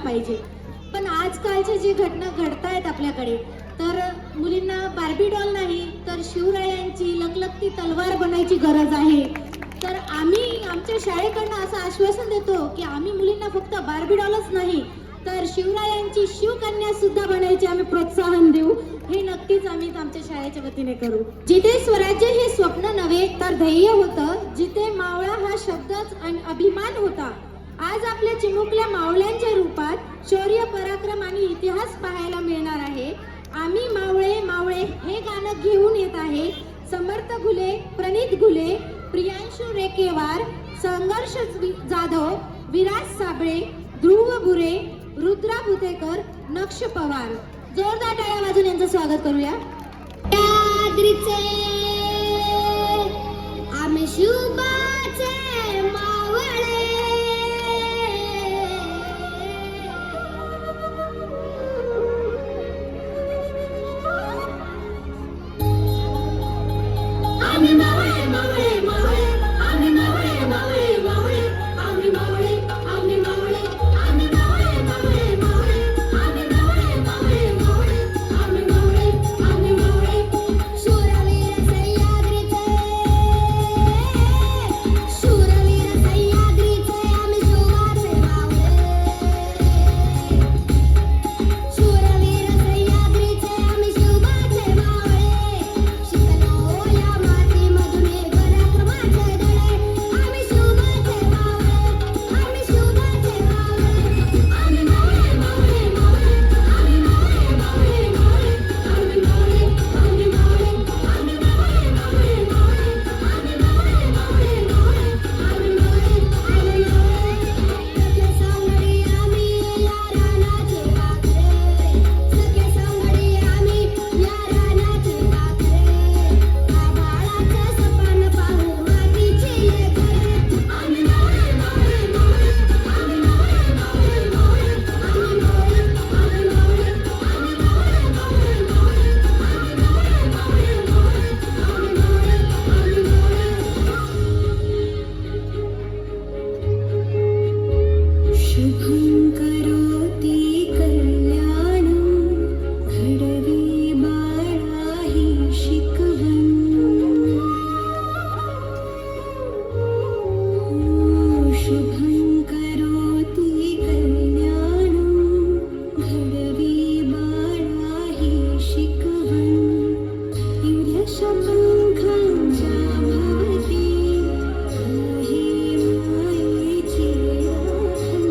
पाहिजे. पण आजकालच्या जे घटना घडतायत आपल्याकडे, तर मुलींना बार्बी डॉल नाही तर शिवरायांची लखलखती तलवार बनायची गरज आहे. तर आम्ही आमच्या शाळेकडनं असं आश्वासन देतो की आम्ही मुलींना फक्त बार्बी डॉलच नाही तर शिवरायांची शिवकन्या सुद्धा बनायची आम्ही प्रोत्साहन देऊ. हे नक्कीच आम्ही आमच्या शाळेच्या वतीने करू. जिथे स्वराज्य हे स्वप्न नव्हे तर ध्येय होतं, जिथे मावळा हा शब्दच अभिमान होता, आज आपल्या चिमुकल्या मावळ्यांच्या रूपात शौर्य पराक्रम आणि इतिहास पाहायला मिळणार आहे. आम्ही मावळे मावळे हे गाणं घेऊन येत आहे. समर्थ घुले, प्रणित घुले, प्रियांशु रेकेवार, संघर्ष जाधव, विराज साबळे, ध्रुव बुरे, रुद्रा भुतेकर, नक्ष पवार. जोरदार टाळ्या वाजून यांचं स्वागत करूया. आम्ही शुभाचे मावळे, आम्ही मावळे मावळे मावळे, आम्ही मावळे मावळे मावळे, आम्ही मावळे आम्ही मावळे, आम्ही मावळे मावळे मावळे, आम्ही मावळे मावळे मावळे, आम्ही मावळे आम्ही मावळे. शूरवीर सह्याद्रीचे, शूरवीर सह्याद्रीचे आम्ही शोभाचे मावळे, शूरवीर सह्याद्रीचे आम्ही शोभाचे मावळे. शिकलो या मातीमधून हे पराक्रमाचे धडे, आम्ही शोभाचे मावळे, आम्ही शोभाचे मावळे. आम्ही मावळे मावळे मावळे, आम्ही मावळे मावळे मावळे, आम्ही मावळे आम्ही मावळे, आम्ही मावळे मावळे मावळे, आम्ही मावळे मावळे मावळे, आम्ही मावळे आम्ही मावळे. सखे सांगडी आम्ही या रानाचे वाकरे, सखे सांगडी आम्ही या रानाचे वाकरे. आभाळाचं सपन पाहू मातीची लेकरे, आम्ही मावळे मावळे मावळे, आम्ही मावळे मावळे मावळे, आम्ही मावळे आम्ही मावळे, आम्ही मावळे मावळे मावळे, आम्ही मावळे मावळे मावळे, आम्ही मावळे आम्ही मावळे. शुभं करोति कल्याणं, घडवी बाळा ही शिकवण. शुभं करोति कल्याणं, घडवी बाळा ही शिकवण. यशपंखांच्या भवती आहे मायेची राखण.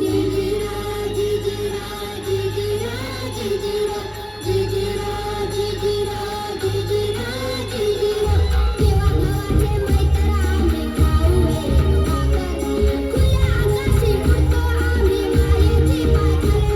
जिजिरा जिजिरा जिजिरा जिजिरा, जिजिरा जिजिरा जिजिरा जिजिरा. देवा भावाचे मैत्र आम्ही खाऊ एक भाकर, खुल्या आकाशी उडतो आम्ही मायेची पाखरे.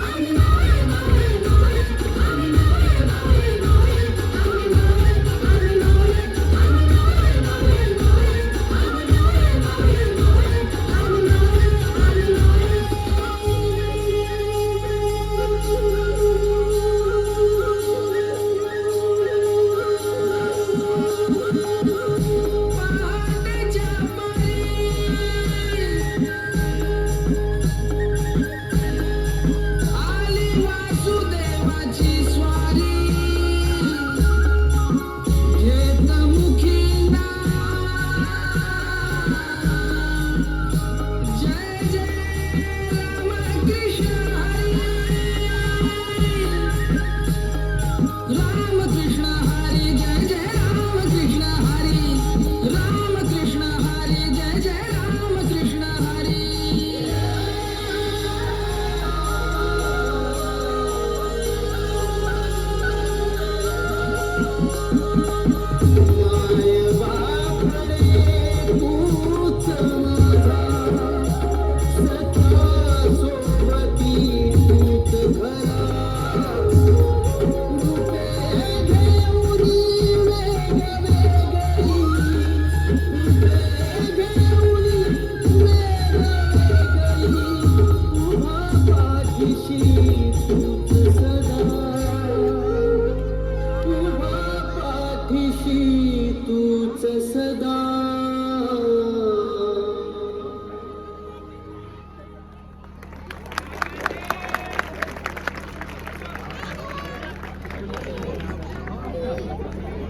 आम्ही मावळे मावळे मावळे, आम्ही मावळे मावळे मावळे, आम्ही मावळे आम्ही मावळे, आम्ही मावळे मावळे मावळे, आम्ही मावळे मावळे मावळे, आम्ही मावळे आम्ही मावळे. आली वासुदेवाची स्वारी, घेत मुखी नाव. जय जय राम कृष्ण हरी, राम कृष्ण हरी, जय जय राम कृष्ण हरी, राम कृष्ण हरी, जय जय राम कृष्ण हरी. माय बापरे तूच माझा, सखा सोबती तूच घरा. रूपे घेऊनी वेगवेगळी, रूपे घेऊनी वेगवेगळी, उभा पाठीशी तूच सदा, उभा पाठीशी तूच सदा.